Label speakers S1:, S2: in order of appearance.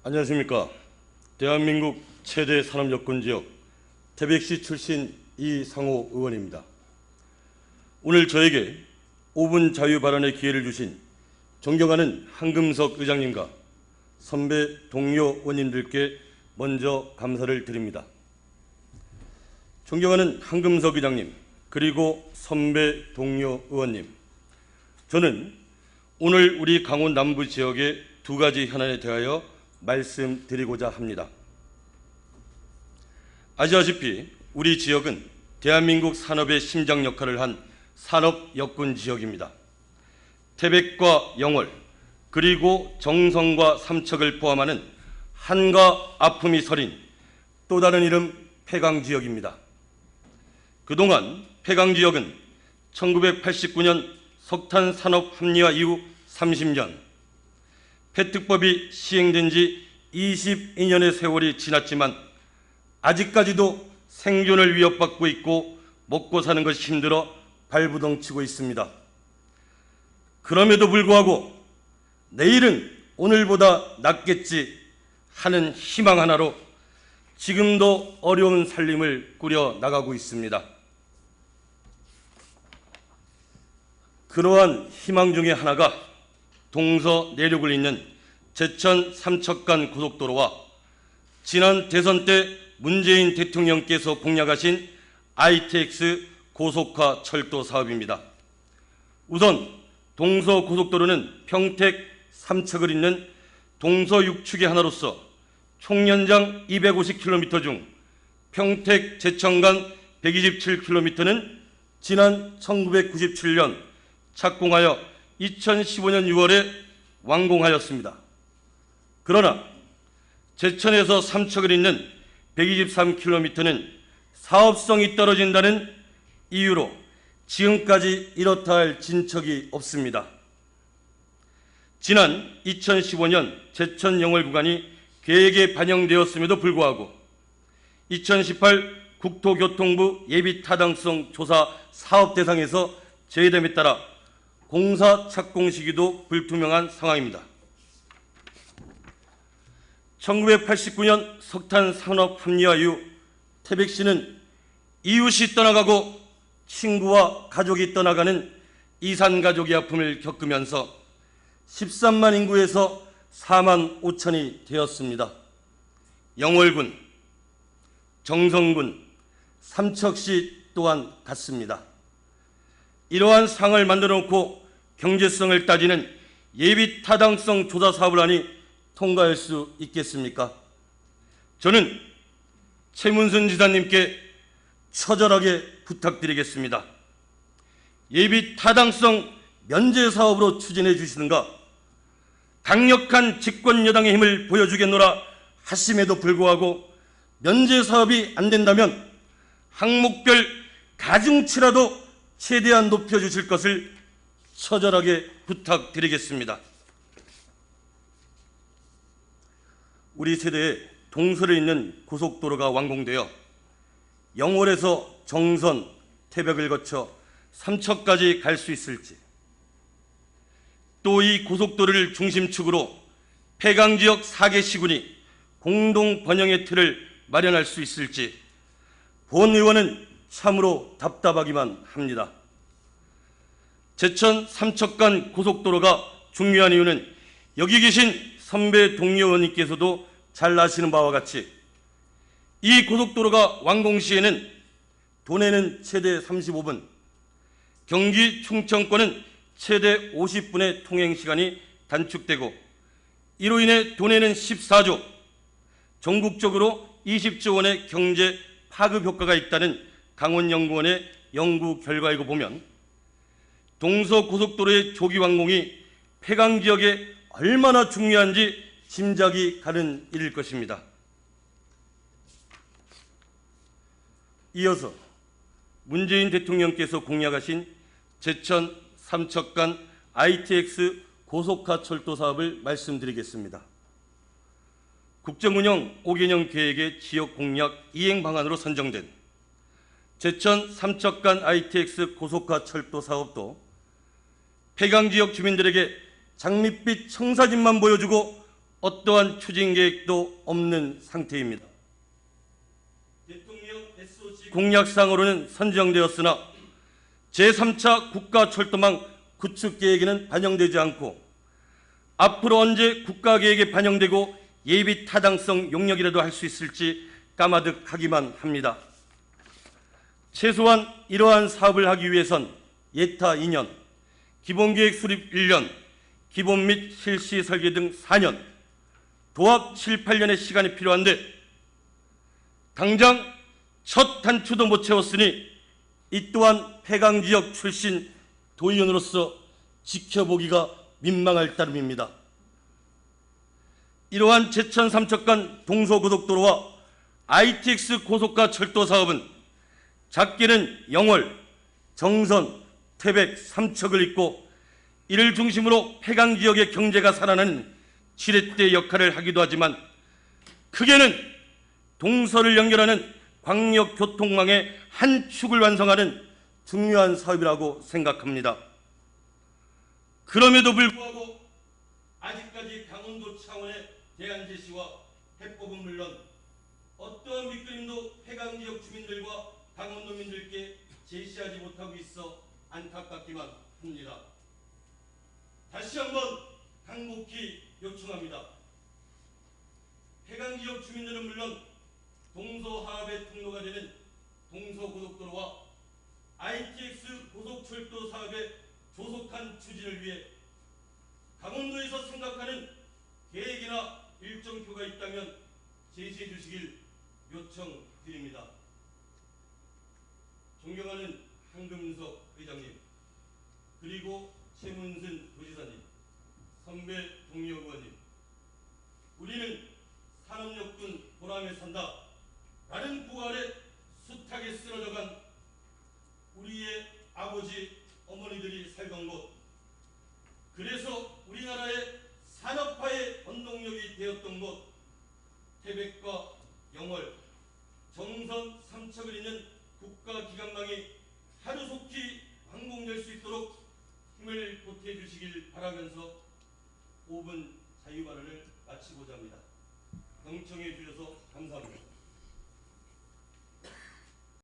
S1: 안녕하십니까. 대한민국 최대 산업여건지역 태백시 출신 이상호 의원입니다. 오늘 저에게 5분 자유 발언의 기회를 주신 존경하는 한금석 의장님과 선배 동료 의원님들께 먼저 감사를 드립니다. 존경하는 한금석 의장님, 그리고 선배 동료 의원님, 저는 오늘 우리 강원 남부 지역의 두 가지 현안에 대하여 말씀드리고자 합니다. 아시다시피 우리 지역은 대한민국 산업의 심장 역할을 한 산업 여건 지역입니다. 태백과 영월, 그리고 정성과 삼척을 포함하는 한과 아픔이 서린 또 다른 이름 폐강지역입니다. 그동안 폐강지역은 1989년 석탄 산업 합리화 이후 30년, 폐특법이 시행된 지 22년의 세월이 지났지만 아직까지도 생존을 위협받고 있고 먹고 사는 것이 힘들어 발부동치고 있습니다. 그럼에도 불구하고 내일은 오늘보다 낫겠지 하는 희망 하나로 지금도 어려운 살림을 꾸려 나가고 있습니다. 그러한 희망 중에 하나가 동서 내륙을 잇는 제천 삼척간 고속도로와 지난 대선 때 문재인 대통령께서 공약하신 ITX 고속화 철도 사업입니다. 우선 동서 고속도로는 평택 삼척을 잇는 동서 육축의 하나로서 총 연장 250km 중 평택 제천 간 127km는 지난 1997년 착공하여 2015년 6월에 완공하였습니다. 그러나 제천에서 삼척을 잇는 123km는 사업성이 떨어진다는 이유로 지금까지 이렇다 할 진척이 없습니다. 지난 2015년 제천 영월 구간이 계획에 반영되었음에도 불구하고 2018 국토교통부 예비타당성 조사 사업 대상에서 제외됨에 따라 공사 착공 시기도 불투명한 상황입니다. 1989년 석탄 산업 합리화 이후 태백시는 이웃이 떠나가고 친구와 가족이 떠나가는 이산 가족의 아픔을 겪으면서 13만 인구에서 4만 5천이 되었습니다. 영월군, 정성군, 삼척시 또한 같습니다. 이러한 상황을 만들어 놓고 경제성을 따지는 예비타당성 조사 사업을 하니 통과할 수 있겠습니까? 저는 최문순 지사님께 처절하게 부탁드리겠습니다. 예비타당성 면제 사업으로 추진해 주시는가, 강력한 집권 여당의 힘을 보여주겠노라 하심에도 불구하고 면제 사업이 안 된다면 항목별 가중치라도 최대한 높여주실 것을 처절하게 부탁드리겠습니다. 우리 세대에 동서를 잇는 고속도로가 완공되어 영월에서 정선, 태백을 거쳐 삼척까지 갈 수 있을지, 또 이 고속도로를 중심축으로 폐강지역 4개 시군이 공동 번영의 틀을 마련할 수 있을지 본 의원은 참으로 답답하기만 합니다. 제천 삼척간 고속도로가 중요한 이유는 여기 계신 선배 동료 의원님께서도 잘 아시는 바와 같이 이 고속도로가 완공 시에는 도내는 최대 35분, 경기 충청권은 최대 50분의 통행시간이 단축되고 이로 인해 도내는 14조, 전국적으로 20조 원의 경제 파급 효과가 있다는 강원연구원의 연구 결과이고 보면 동서고속도로의 조기 완공이 폐강지역에 얼마나 중요한지 짐작이 가는 일일 것입니다. 이어서 문재인 대통령께서 공약하신 제천 삼척간 ITX 고속화 철도 사업을 말씀드리겠습니다. 국정운영 5개년 계획의 지역 공약 이행 방안으로 선정된 제천 삼척간 ITX 고속화 철도 사업도 폐강지역 주민들에게 장밋빛 청사진만 보여주고 어떠한 추진 계획도 없는 상태입니다. 대통령 SOC 공약상으로는 선정되었으나 제3차 국가철도망 구축 계획에는 반영되지 않고 앞으로 언제 국가계획에 반영되고 예비 타당성 용역이라도 할 수 있을지 까마득하기만 합니다. 최소한 이러한 사업을 하기 위해선 예타 2년, 기본계획 수립 1년, 기본 및 실시 설계 등 4년, 도합 7, 8년의 시간이 필요한데 당장 첫 단추도 못 채웠으니 이 또한 폐강지역 출신 도의원으로서 지켜보기가 민망할 따름입니다. 이러한 제천 삼척간 동서고속도로와 ITX 고속가 철도 사업은 작게는 영월, 정선, 태백, 삼척을 잇고 이를 중심으로 폐강지역의 경제가 살아나는 지렛대 역할을 하기도 하지만 크게는 동서를 연결하는 광역교통망의 한 축을 완성하는 중요한 사업이라고 생각합니다. 그럼에도 불구하고 아직까지 강원도 차원의 대안 제시와 해법은 물론 어떠한 밑그림도 폐강지역 주민들과 강원도민들께 제시하지 못하고 있어 안타깝기만 합니다. 다시 한번 강곡히 요청합니다. 폐강지역 주민들은 물론 동서화합의 통로가 되는 동서고속도로와 ITX 고속철도 사업의 조속한 추진을 위해 강원도에서 생각하는 계획이나 일정표가 있다면 제시해 주시길 요청드립니다. 존경하는 한금석 회장님, 그리고 최문순 도지사님, 선배 동료 의원님, 우리는 산업역군 보람에 산다 라는 구호 아래 숱하게 쓰러져간 우리의 아버지, 어머니들이 살던 곳, 그래서 우리나라의 산업화의 원동력이 되었던 곳, 태백과 영월, 정선, 삼척을 잇는 국가기관망이 하루속히 완공될 수 있도록 힘을 보태해 주시길 바라면서 5분 자유발언을 마치고자 합니다. 경청해 주셔서 감사합니다.